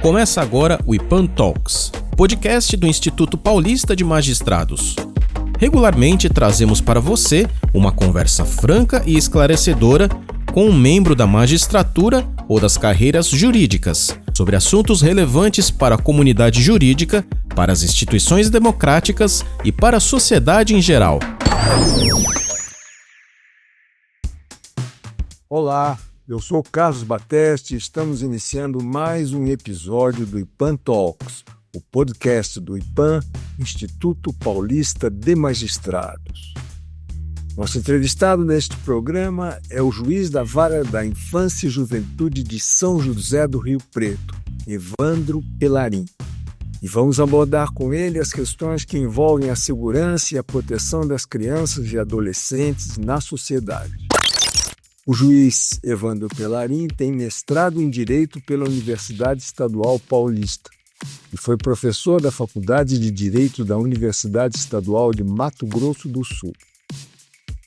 Começa agora o IPAN Talks, podcast do Instituto Paulista de Magistrados. Regularmente trazemos para você uma conversa franca e esclarecedora com um membro da magistratura ou das carreiras jurídicas sobre assuntos relevantes para a comunidade jurídica, para as instituições democráticas e para a sociedade em geral. Olá, eu sou Carlos Bateste e estamos iniciando mais um episódio do IPAN Talks, o podcast do IPAN, Instituto Paulista de Magistrados. Nosso entrevistado neste programa é o juiz da Vara da Infância e Juventude de São José do Rio Preto, Evandro Pelarim. E vamos abordar com ele as questões que envolvem a segurança e a proteção das crianças e adolescentes na sociedade. O juiz Evandro Pelarim tem mestrado em Direito pela Universidade Estadual Paulista e foi professor da Faculdade de Direito da Universidade Estadual de Mato Grosso do Sul.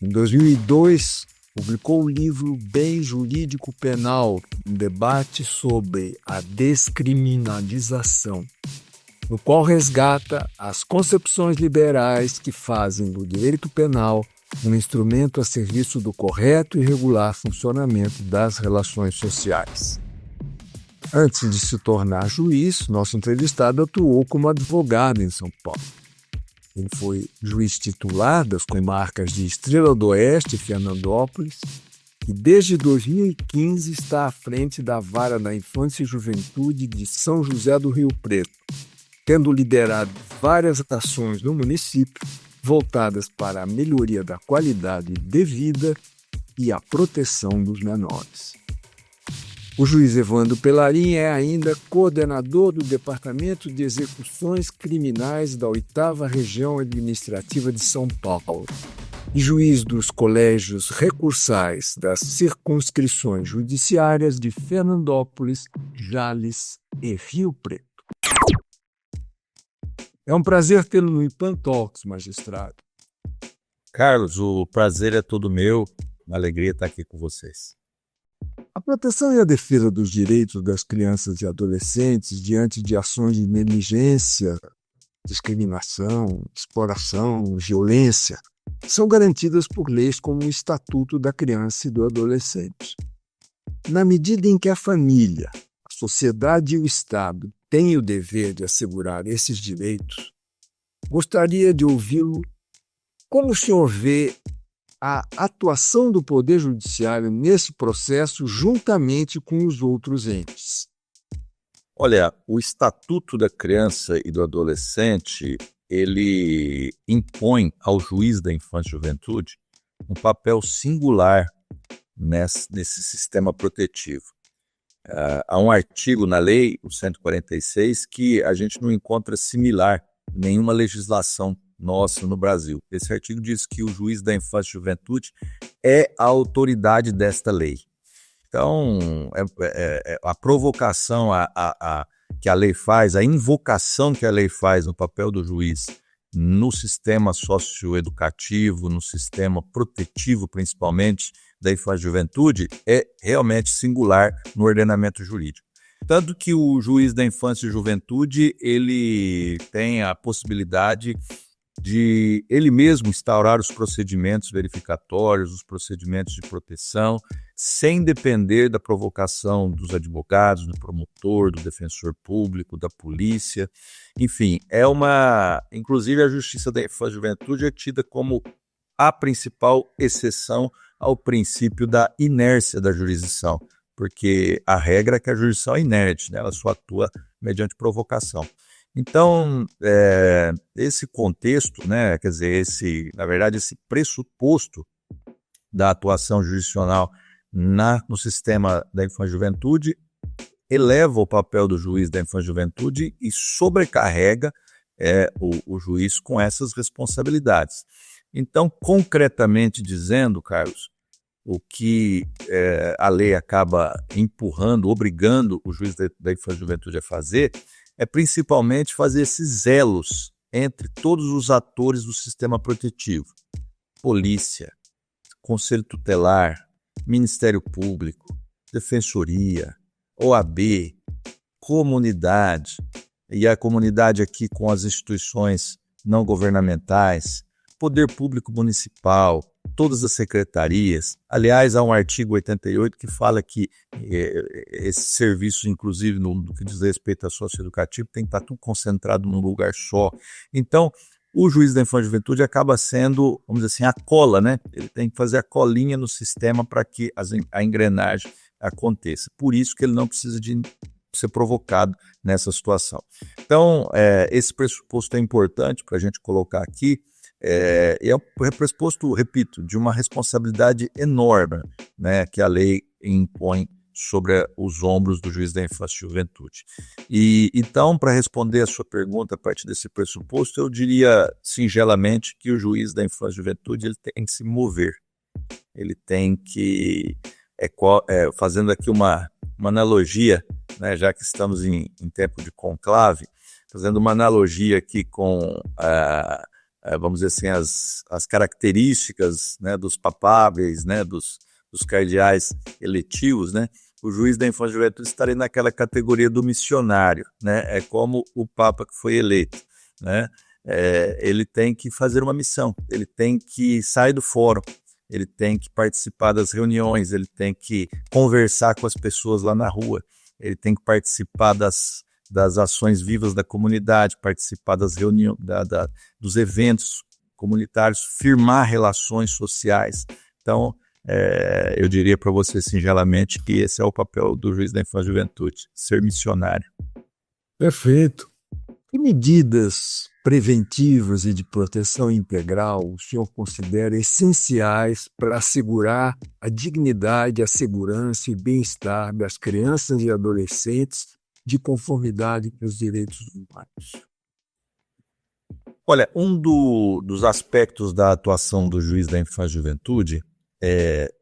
Em 2002, publicou o livro Bem Jurídico Penal, um debate sobre a descriminalização, no qual resgata as concepções liberais que fazem do direito penal um instrumento a serviço do correto e regular funcionamento das relações sociais. Antes de se tornar juiz, nosso entrevistado atuou como advogado em São Paulo. Ele foi juiz titular das comarcas de Estrela do Oeste e Fernandópolis e desde 2015 está à frente da Vara da Infância e Juventude de São José do Rio Preto, tendo liderado várias ações no município voltadas para a melhoria da qualidade de vida e a proteção dos menores. O juiz Evandro Pelarim é ainda coordenador do Departamento de Execuções Criminais da 8ª Região Administrativa de São Paulo e juiz dos colégios recursais das circunscrições judiciárias de Fernandópolis, Jales e Rio Preto. É um prazer tê-lo no IPAN Talks, magistrado. Carlos, o prazer é todo meu, uma alegria estar aqui com vocês. A proteção e a defesa dos direitos das crianças e adolescentes diante de ações de negligência, discriminação, exploração, violência, são garantidas por leis como o Estatuto da Criança e do Adolescente. Na medida em que a família, a sociedade e o Estado têm o dever de assegurar esses direitos, gostaria de ouvi-lo como o senhor vê a atuação do Poder Judiciário nesse processo juntamente com os outros entes. Olha, o Estatuto da Criança e do Adolescente, ele impõe ao juiz da infância e juventude um papel singular nesse sistema protetivo. Há um artigo na lei, o 146, que a gente não encontra similar em nenhuma legislação nossa no Brasil. Esse artigo diz que o juiz da infância e juventude é a autoridade desta lei. Então, a provocação que a lei faz, a invocação que a lei faz no papel do juiz no sistema socioeducativo, no sistema protetivo, principalmente, da infância e juventude, é realmente singular no ordenamento jurídico. Tanto que o juiz da infância e juventude, ele tem a possibilidade de ele mesmo instaurar os procedimentos verificatórios, os procedimentos de proteção, sem depender da provocação dos advogados, do promotor, do defensor público, da polícia. Enfim, inclusive a Justiça da Infância e Juventude é tida como a principal exceção ao princípio da inércia da jurisdição, porque a regra é que a jurisdição é inerte, né? Ela só atua mediante provocação. Então, esse contexto, né, quer dizer, esse pressuposto da atuação jurisdicional no sistema da infância e juventude eleva o papel do juiz da infância e juventude e sobrecarrega o juiz com essas responsabilidades. Então, concretamente dizendo, Carlos, o que a lei acaba empurrando, obrigando o juiz da infância e juventude a fazer, é principalmente fazer esses elos entre todos os atores do sistema protetivo. Polícia, Conselho Tutelar, Ministério Público, Defensoria, OAB, comunidade, e a comunidade aqui com as instituições não governamentais, poder público municipal, todas as secretarias. Aliás, há um artigo 88 que fala que esses serviços, inclusive no que diz respeito a socioeducativo, tem que estar tudo concentrado num lugar só. Então, o juiz da infância e juventude acaba sendo, vamos dizer assim, a cola, né? Ele tem que fazer a colinha no sistema para que a engrenagem aconteça. Por isso que ele não precisa de ser provocado nessa situação. Então, esse pressuposto é importante para a gente colocar aqui, é um pressuposto, repito, de uma responsabilidade enorme, né, que a lei impõe sobre os ombros do juiz da infância e juventude. E então, para responder a sua pergunta a partir desse pressuposto, eu diria singelamente que o juiz da infância e juventude ele tem que se mover, ele tem que, fazendo aqui uma analogia, né, já que estamos em tempo de conclave, fazendo uma analogia aqui com vamos dizer assim, as características, né, dos papáveis, né, dos cardeais eletivos, né, o juiz da infância e juventude estaria naquela categoria do missionário, né, é como o Papa que foi eleito, né, ele tem que fazer uma missão, ele tem que sair do fórum, ele tem que participar das reuniões, ele tem que conversar com as pessoas lá na rua, ele tem que participar das ações vivas da comunidade, participar das reuniões, dos eventos comunitários, firmar relações sociais. Então, eu diria para você singelamente que esse é o papel do juiz da infância e juventude, ser missionário. Perfeito. Que medidas preventivas e de proteção integral o senhor considera essenciais para assegurar a dignidade, a segurança e bem-estar das crianças e adolescentes de conformidade com os direitos humanos? Olha, dos aspectos da atuação do juiz da infância e juventude é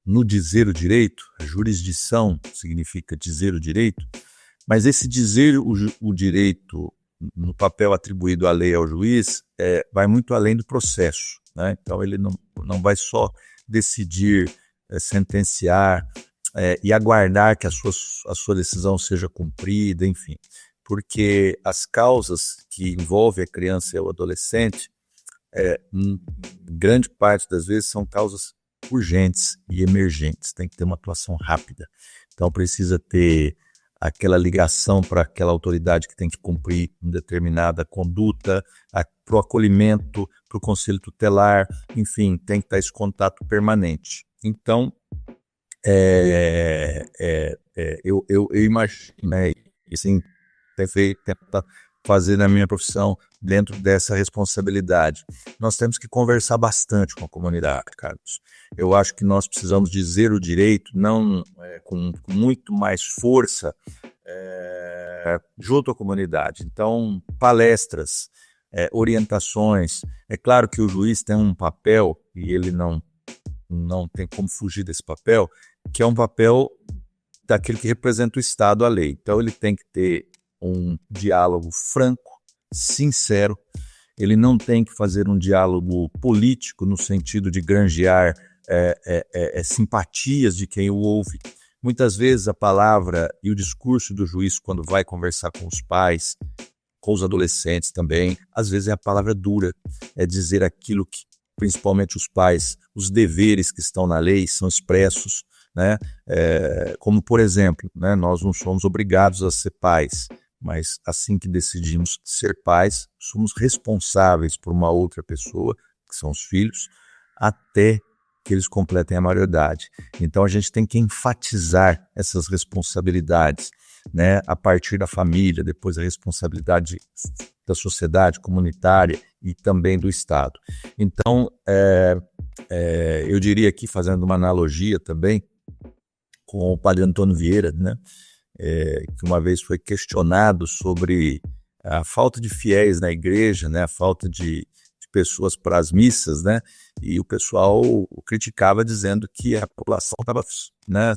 no dizer o direito. A jurisdição significa dizer o direito, mas esse dizer o direito no papel atribuído à lei ao juiz vai muito além do processo, né? Então ele não vai só decidir, sentenciar e aguardar que a sua decisão seja cumprida, enfim, porque as causas que envolvem a criança e o adolescente, grande parte das vezes são causas urgentes e emergentes, tem que ter uma atuação rápida, então precisa ter aquela ligação para aquela autoridade que tem que cumprir uma determinada conduta, para o acolhimento, para o conselho tutelar, enfim, tem que estar esse contato permanente. Então, eu imagino, né, e assim, tentar fazer na minha profissão dentro dessa responsabilidade. Nós temos que conversar bastante com a comunidade, Carlos. Eu acho que nós precisamos dizer o direito, não com muito mais força, junto à comunidade. Então, palestras, orientações. É claro que o juiz tem um papel, e ele não tem como fugir desse papel, que é um papel daquele que representa o Estado, a lei. Então, ele tem que ter um diálogo franco, sincero, ele não tem que fazer um diálogo político no sentido de granjear simpatias de quem o ouve. Muitas vezes a palavra e o discurso do juiz, quando vai conversar com os pais, com os adolescentes também, às vezes é a palavra dura, é dizer aquilo que, principalmente os pais, os deveres que estão na lei são expressos, né? Como, por exemplo, né, nós não somos obrigados a ser pais, mas assim que decidimos ser pais, somos responsáveis por uma outra pessoa, que são os filhos, até que eles completem a maioridade. Então a gente tem que enfatizar essas responsabilidades, né, a partir da família, depois a responsabilidade da sociedade comunitária e também do Estado. Então, eu diria aqui, fazendo uma analogia também com o padre Antônio Vieira, né, que uma vez foi questionado sobre a falta de fiéis na igreja, né, a falta de pessoas para as missas, né, e o pessoal criticava dizendo que a população estava, né,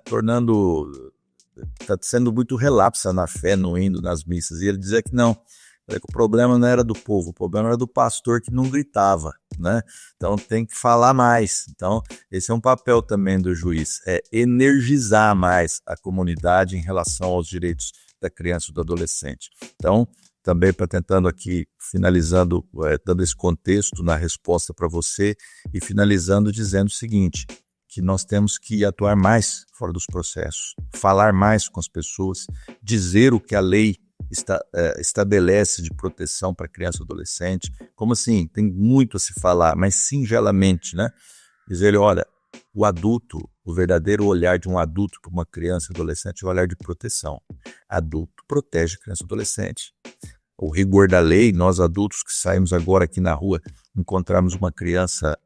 está sendo muito relapsa na fé, no indo nas missas, e ele dizia que não, que o problema não era do povo, o problema era do pastor que não gritava, né? Então tem que falar mais. Então esse é um papel também do juiz, energizar mais a comunidade em relação aos direitos da criança e do adolescente. Então, também para tentando aqui, finalizando, dando esse contexto na resposta para você e finalizando dizendo o seguinte, que nós temos que atuar mais fora dos processos, falar mais com as pessoas, dizer o que a lei estabelece de proteção para criança e adolescente. Como assim? Tem muito a se falar, mas singelamente, né? Dizer, olha, o adulto, o verdadeiro olhar de um adulto para uma criança e adolescente é o olhar de proteção. Adulto protege criança e adolescente. O rigor da lei, nós adultos que saímos agora aqui na rua, encontrarmos uma criança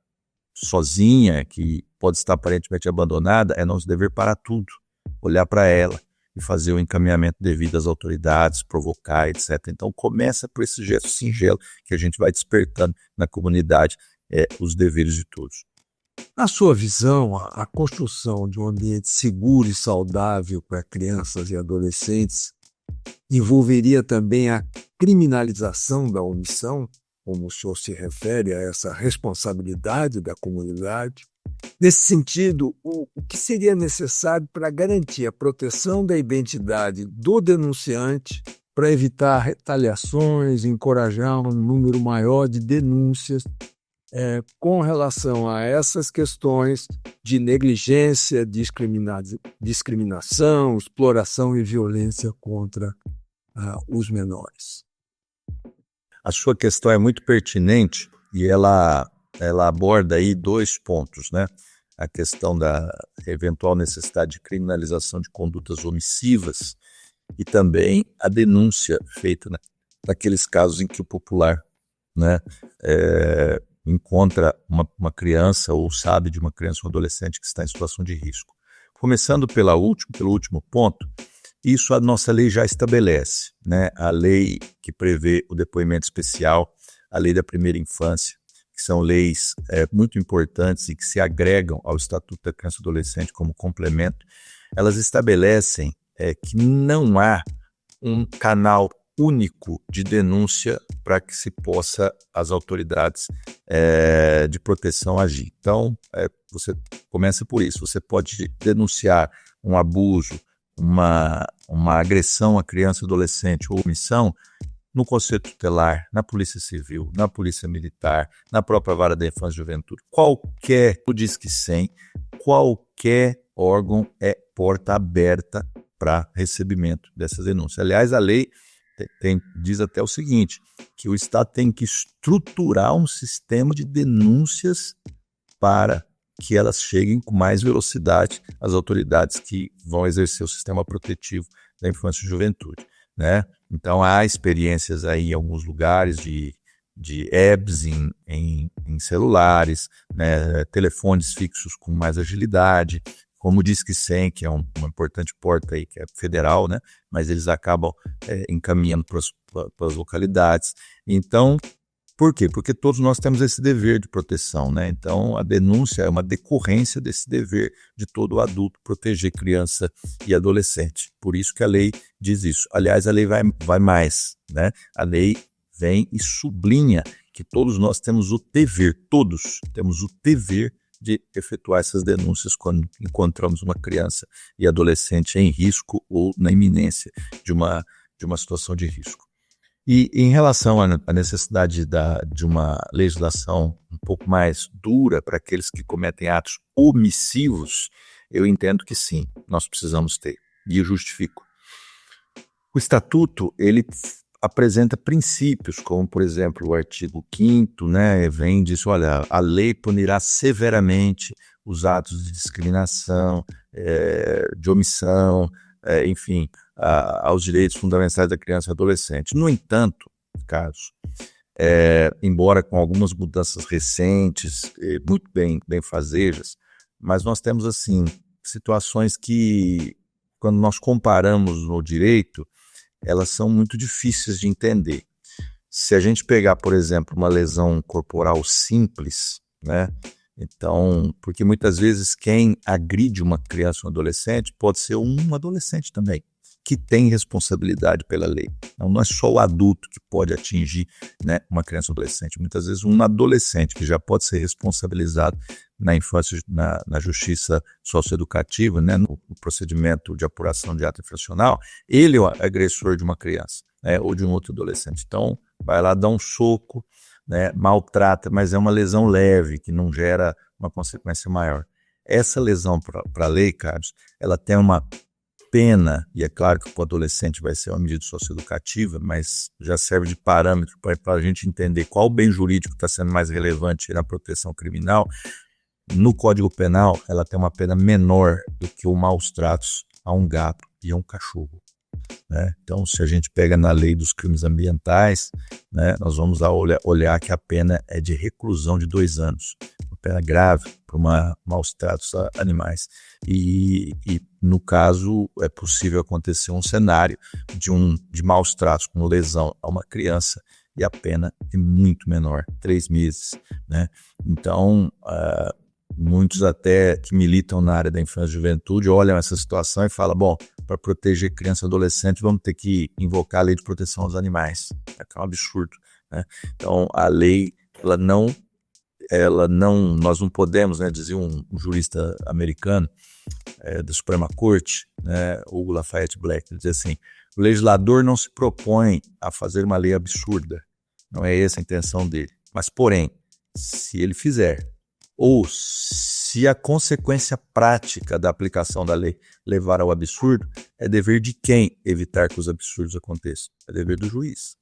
sozinha, que pode estar aparentemente abandonada, é nosso dever parar tudo, olhar para ela e fazer o encaminhamento devido às autoridades, provocar, etc. Então começa por esse gesto singelo que a gente vai despertando na comunidade os deveres de todos. Na sua visão, a construção de um ambiente seguro e saudável para crianças e adolescentes envolveria também a criminalização da omissão, como o senhor se refere a essa responsabilidade da comunidade? Nesse sentido, o que seria necessário para garantir a proteção da identidade do denunciante, para evitar retaliações, encorajar um número maior de denúncias com relação a essas questões de negligência, discriminação, exploração e violência contra os menores? A sua questão é muito pertinente e ela aborda aí 2 pontos, né? A questão da eventual necessidade de criminalização de condutas omissivas e também a denúncia feita, né, naqueles casos em que o popular, né, encontra uma criança ou sabe de uma criança ou adolescente que está em situação de risco. Começando pelo último ponto, isso a nossa lei já estabelece, né? A lei que prevê o depoimento especial, a lei da primeira infância, que são leis muito importantes e que se agregam ao Estatuto da Criança e Adolescente como complemento, elas estabelecem que não há um canal único de denúncia para que se possa as autoridades de proteção agir. Então, você começa por isso. Você pode denunciar um abuso, uma agressão à criança e adolescente ou omissão no Conselho Tutelar, na Polícia Civil, na Polícia Militar, na própria Vara da Infância e Juventude. Qualquer, o Disque 100, qualquer órgão é porta aberta para recebimento dessas denúncias. Aliás, a lei diz até o seguinte, que o Estado tem que estruturar um sistema de denúncias para que elas cheguem com mais velocidade às autoridades que vão exercer o sistema protetivo da infância e juventude, né? Então, há experiências aí em alguns lugares de apps em celulares, né? Telefones fixos com mais agilidade, como o Disque 100, que é uma importante porta aí, que é federal, né? Mas eles acabam encaminhando para as localidades. Então, por quê? Porque todos nós temos esse dever de proteção, né? Então, a denúncia é uma decorrência desse dever de todo adulto proteger criança e adolescente. Por isso que a lei diz isso. Aliás, a lei vai mais, né? A lei vem e sublinha que todos nós temos o dever, todos temos o dever de efetuar essas denúncias quando encontramos uma criança e adolescente em risco ou na iminência de uma situação de risco. E em relação à necessidade de uma legislação um pouco mais dura para aqueles que cometem atos omissivos, eu entendo que sim, nós precisamos ter, e eu justifico. O Estatuto, ele apresenta princípios, como, por exemplo, o artigo 5º, né, vem e diz, olha, a lei punirá severamente os atos de discriminação, de omissão, enfim, aos direitos fundamentais da criança e adolescente. No entanto, Carlos, embora com algumas mudanças recentes, muito benfazejas, mas nós temos, assim, situações que, quando nós comparamos no direito, elas são muito difíceis de entender. Se a gente pegar, por exemplo, uma lesão corporal simples, né? Então, porque muitas vezes quem agride uma criança ou um adolescente pode ser um adolescente também, que tem responsabilidade pela lei. Não é só o adulto que pode atingir, né, uma criança ou adolescente. Muitas vezes um adolescente que já pode ser responsabilizado na infância, na justiça socioeducativa, né, no procedimento de apuração de ato infracional, ele é o agressor de uma criança, né, ou de um outro adolescente. Então, vai lá, dá um soco, né, maltrata, mas é uma lesão leve, que não gera uma consequência maior. Essa lesão, para a lei, Carlos, ela tem uma pena, e é claro que para o adolescente vai ser uma medida socioeducativa, mas já serve de parâmetro para a gente entender qual bem jurídico está sendo mais relevante na proteção criminal. No Código Penal, ela tem uma pena menor do que o maus tratos a um gato e a um cachorro, né? Então, se a gente pega na lei dos crimes ambientais, né, nós vamos olhar que a pena é de reclusão de 2 anos, uma pena grave por maus tratos a animais. E no caso, é possível acontecer um cenário de maus tratos com lesão a uma criança, e a pena é muito menor, 3 meses, né? Então, muitos até que militam na área da infância e juventude olham essa situação e falam, bom, para proteger criança e adolescente vamos ter que invocar a lei de proteção aos animais. É um absurdo, né? Então, a lei, nós não podemos, né, dizia um jurista americano da Suprema Corte, né, Hugo Lafayette Black, ele dizia assim, o legislador não se propõe a fazer uma lei absurda, não é essa a intenção dele, mas porém, se ele fizer, ou se a consequência prática da aplicação da lei levar ao absurdo, é dever de quem evitar que os absurdos aconteçam? É dever do juiz.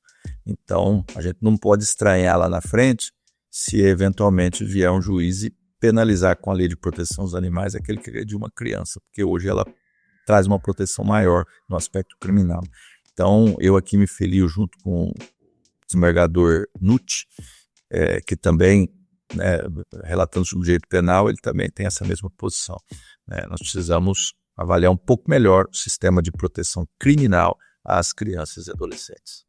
Então, a gente não pode estranhar lá na frente se eventualmente vier um juiz e penalizar com a lei de proteção dos animais aquele que agrediu uma criança, porque hoje ela traz uma proteção maior no aspecto criminal. Então, eu aqui me filio junto com o desembargador Nutti, que também, né, relatando sobre o direito penal, ele também tem essa mesma posição, né? Nós precisamos avaliar um pouco melhor o sistema de proteção criminal às crianças e adolescentes.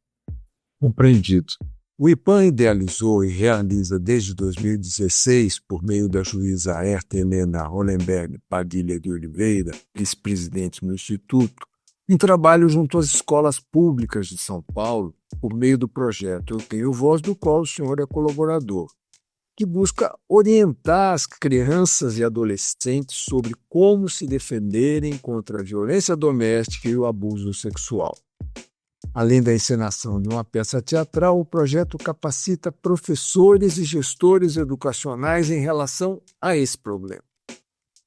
Compreendido. O IPAN idealizou e realiza desde 2016, por meio da juíza Herta Helena Hollenberg Padilha de Oliveira, vice-presidente no Instituto, um trabalho junto às escolas públicas de São Paulo, por meio do projeto Eu Tenho Voz, do qual o senhor é colaborador, que busca orientar as crianças e adolescentes sobre como se defenderem contra a violência doméstica e o abuso sexual. Além da encenação de uma peça teatral, o projeto capacita professores e gestores educacionais em relação a esse problema.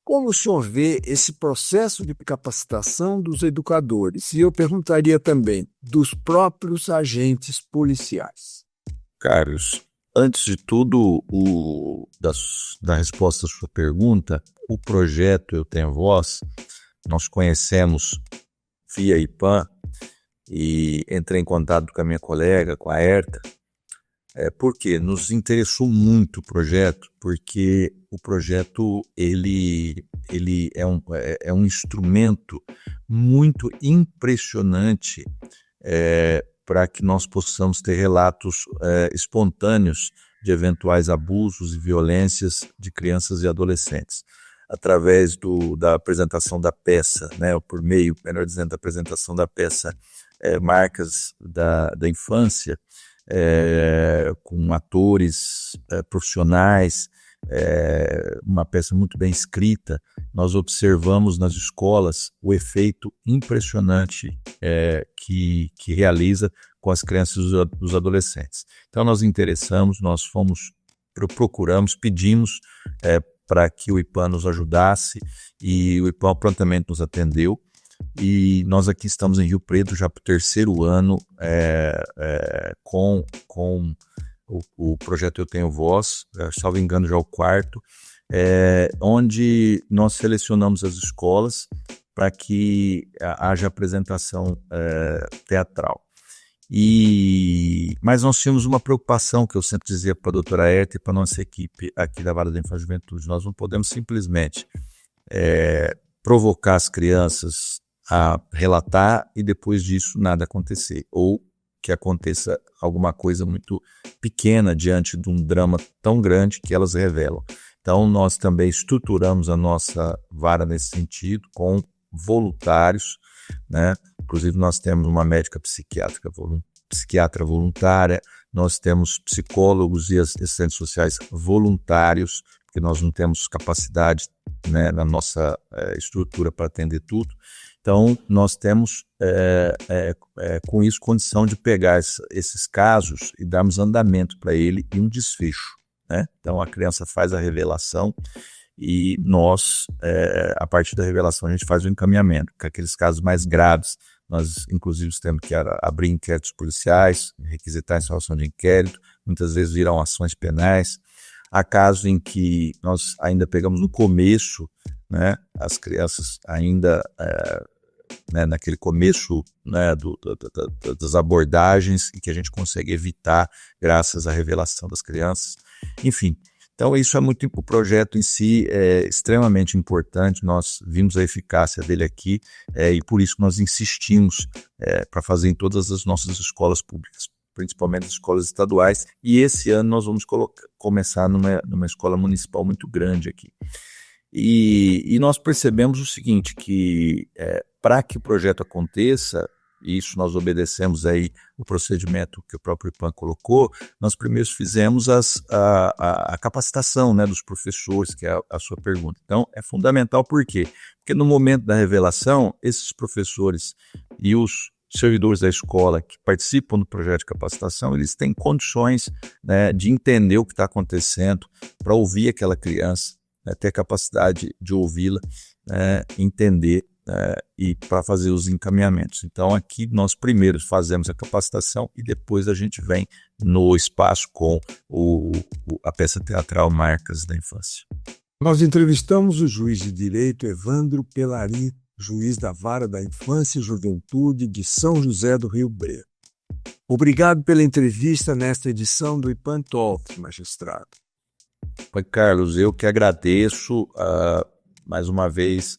Como o senhor vê esse processo de capacitação dos educadores? E eu perguntaria também dos próprios agentes policiais. Carlos, antes de tudo, da resposta à sua pergunta, o projeto Eu Tenho Voz, nós conhecemos via IPAN, e entrei em contato com a minha colega, com a Herta, porque nos interessou muito o projeto, porque o projeto ele é um instrumento muito impressionante para que nós possamos ter relatos espontâneos de eventuais abusos e violências de crianças e adolescentes. Através da apresentação da peça, né, ou por meio, melhor dizendo, da apresentação da peça Marcas da Infância, com atores profissionais, uma peça muito bem escrita, nós observamos nas escolas o efeito impressionante que realiza com as crianças e os adolescentes. Então nós interessamos, nós procuramos, pedimos para que o IPAN nos ajudasse, e o IPAN prontamente nos atendeu. E nós aqui estamos em Rio Preto já para o 3º ano com o projeto Eu Tenho Voz, salvo engano já o 4º, onde nós selecionamos as escolas para que haja apresentação teatral. Mas nós tínhamos uma preocupação que eu sempre dizia para a doutora Herta e para a nossa equipe aqui da Vara da Infância e Juventude: nós não podemos simplesmente provocar as crianças a relatar e depois disso nada acontecer, ou que aconteça alguma coisa muito pequena diante de um drama tão grande que elas revelam. Então nós também estruturamos a nossa vara nesse sentido, com voluntários, né? Inclusive nós temos uma médica psiquiatra voluntária, nós temos psicólogos e assistentes sociais voluntários, porque porque nós não temos capacidade, né, na nossa estrutura para atender tudo. Então, nós temos, com isso, condição de pegar esses casos e darmos andamento para ele e um desfecho, né? Então, a criança faz a revelação e nós, a partir da revelação, a gente faz o encaminhamento. Com aqueles casos mais graves, nós, inclusive, temos que abrir inquéritos policiais, requisitar a instauração de inquérito, muitas vezes viram ações penais. Há casos em que nós ainda pegamos no começo, né, as crianças ainda, né, naquele começo, né, das abordagens, e que a gente consegue evitar graças à revelação das crianças. Enfim, então isso é muito, o projeto em si é extremamente importante, nós vimos a eficácia dele aqui, e por isso nós insistimos para fazer em todas as nossas escolas públicas, principalmente as escolas estaduais, e esse ano nós vamos começar numa escola municipal muito grande aqui. E nós percebemos o seguinte, que para que o projeto aconteça, e isso nós obedecemos aí o procedimento que o próprio IPAM colocou, nós primeiro fizemos a capacitação, né, dos professores, que é a sua pergunta. Então, é fundamental por quê? Porque no momento da revelação, esses professores e os servidores da escola que participam do projeto de capacitação, eles têm condições, né, de entender o que está acontecendo, para ouvir aquela criança, né, ter a capacidade de ouvi-la, entender, e para fazer os encaminhamentos. Então, aqui nós primeiro fazemos a capacitação e depois a gente vem no espaço com a peça teatral Marcas da Infância. Nós entrevistamos o juiz de direito Evandro Pelarin, juiz da Vara da Infância e Juventude de São José do Rio Preto. Obrigado pela entrevista nesta edição do IPAN Talks, magistrado. Oi, Carlos, eu que agradeço mais uma vez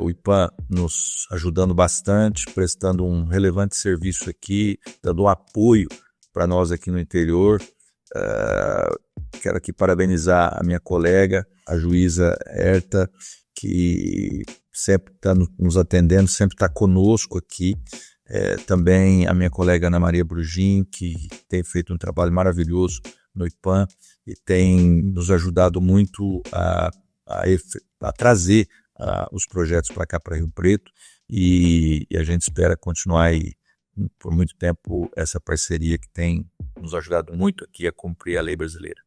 o IPAN nos ajudando bastante, prestando um relevante serviço aqui, dando um apoio para nós aqui no interior. Quero aqui parabenizar a minha colega, a juíza Herta, que sempre está nos atendendo, sempre está conosco aqui. Também a minha colega Ana Maria Brugin, que tem feito um trabalho maravilhoso no IPAN e tem nos ajudado muito a trazer os projetos para cá, para Rio Preto, e a gente espera continuar aí por muito tempo essa parceria que tem nos ajudado muito aqui a cumprir a lei brasileira.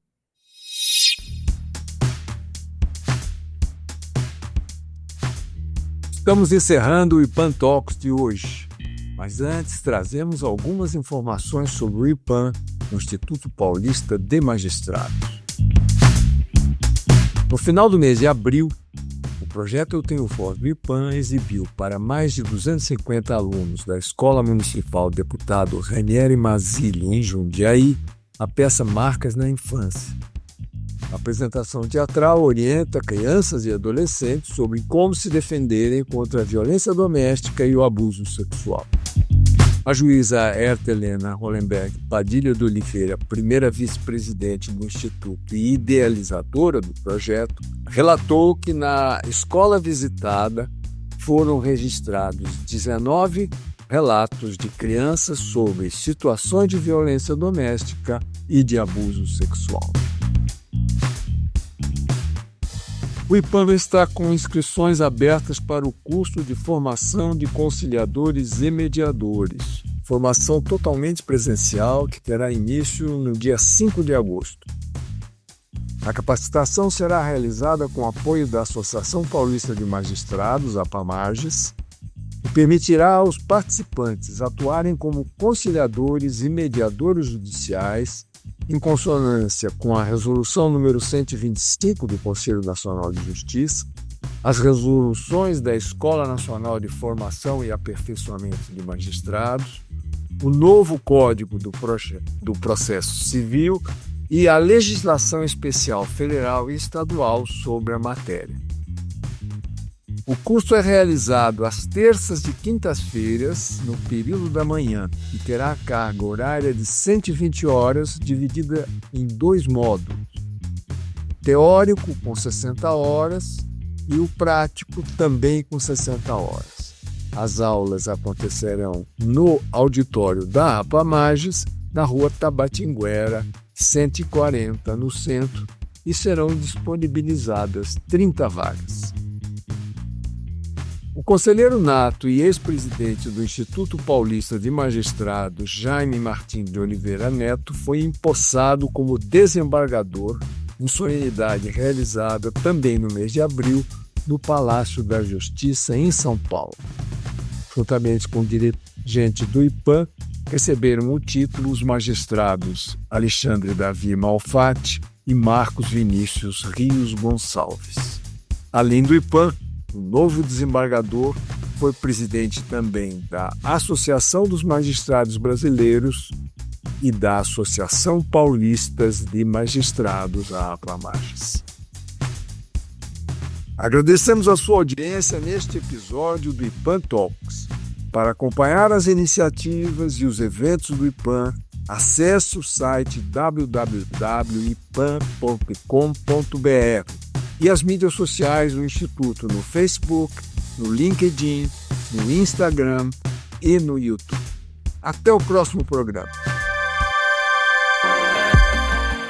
Estamos encerrando o IPAN Talks de hoje, mas antes trazemos algumas informações sobre o IPAN, o Instituto Paulista de Magistrados. No final do mês de abril, o projeto Eu Tenho Voz do IPAN exibiu para mais de 250 alunos da Escola Municipal Deputado Ranieri Mazzilli, em Jundiaí, a peça Marcas na Infância. A apresentação teatral orienta crianças e adolescentes sobre como se defenderem contra a violência doméstica e o abuso sexual. A juíza Herta Helena Hollenberg Padilha de Oliveira, primeira vice-presidente do Instituto e idealizadora do projeto, relatou que na escola visitada foram registrados 19 relatos de crianças sobre situações de violência doméstica e de abuso sexual. O IPAN está com inscrições abertas para o curso de formação de conciliadores e mediadores. Formação totalmente presencial que terá início no dia 5 de agosto. A capacitação será realizada com apoio da Associação Paulista de Magistrados, APAMAGES, e permitirá aos participantes atuarem como conciliadores e mediadores judiciais em consonância com a Resolução número 125 do Conselho Nacional de Justiça, as resoluções da Escola Nacional de Formação e Aperfeiçoamento de Magistrados, o novo Código do Processo Civil e a legislação especial federal e estadual sobre a matéria. O curso é realizado às terças e quintas-feiras, no período da manhã, e terá a carga horária de 120 horas, dividida em 2 módulos. Teórico, com 60 horas, e o prático, também com 60 horas. As aulas acontecerão no auditório da APAMAGES, na rua Tabatinguera, 140, no centro, e serão disponibilizadas 30 vagas. O conselheiro nato e ex-presidente do Instituto Paulista de Magistrados, Jaime Martins de Oliveira Neto, foi empossado como desembargador em solenidade realizada também no mês de abril no Palácio da Justiça, em São Paulo. Juntamente com o dirigente do IPAM, receberam o título os magistrados Alexandre Davi Malfatti e Marcos Vinícius Rios Gonçalves. Além do IPAM, o novo desembargador foi presidente também da Associação dos Magistrados Brasileiros e da Associação Paulistas de Magistrados, a APAMAGES. Agradecemos a sua audiência neste episódio do IPAM Talks. Para acompanhar as iniciativas e os eventos do IPAM, acesse o site www.ipan.com.br e as mídias sociais do Instituto no Facebook, no LinkedIn, no Instagram e no YouTube. Até o próximo programa.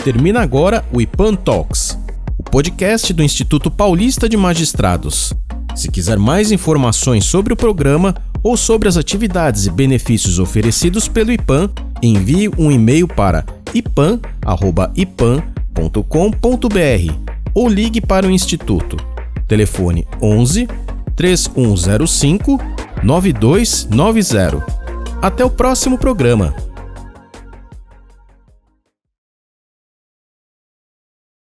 Termina agora o IPAM Talks, o podcast do Instituto Paulista de Magistrados. Se quiser mais informações sobre o programa ou sobre as atividades e benefícios oferecidos pelo IPAM, envie um e-mail para ipan@ipan.com.br ou ligue para o Instituto. Telefone 11 3105 9290. Até o próximo programa.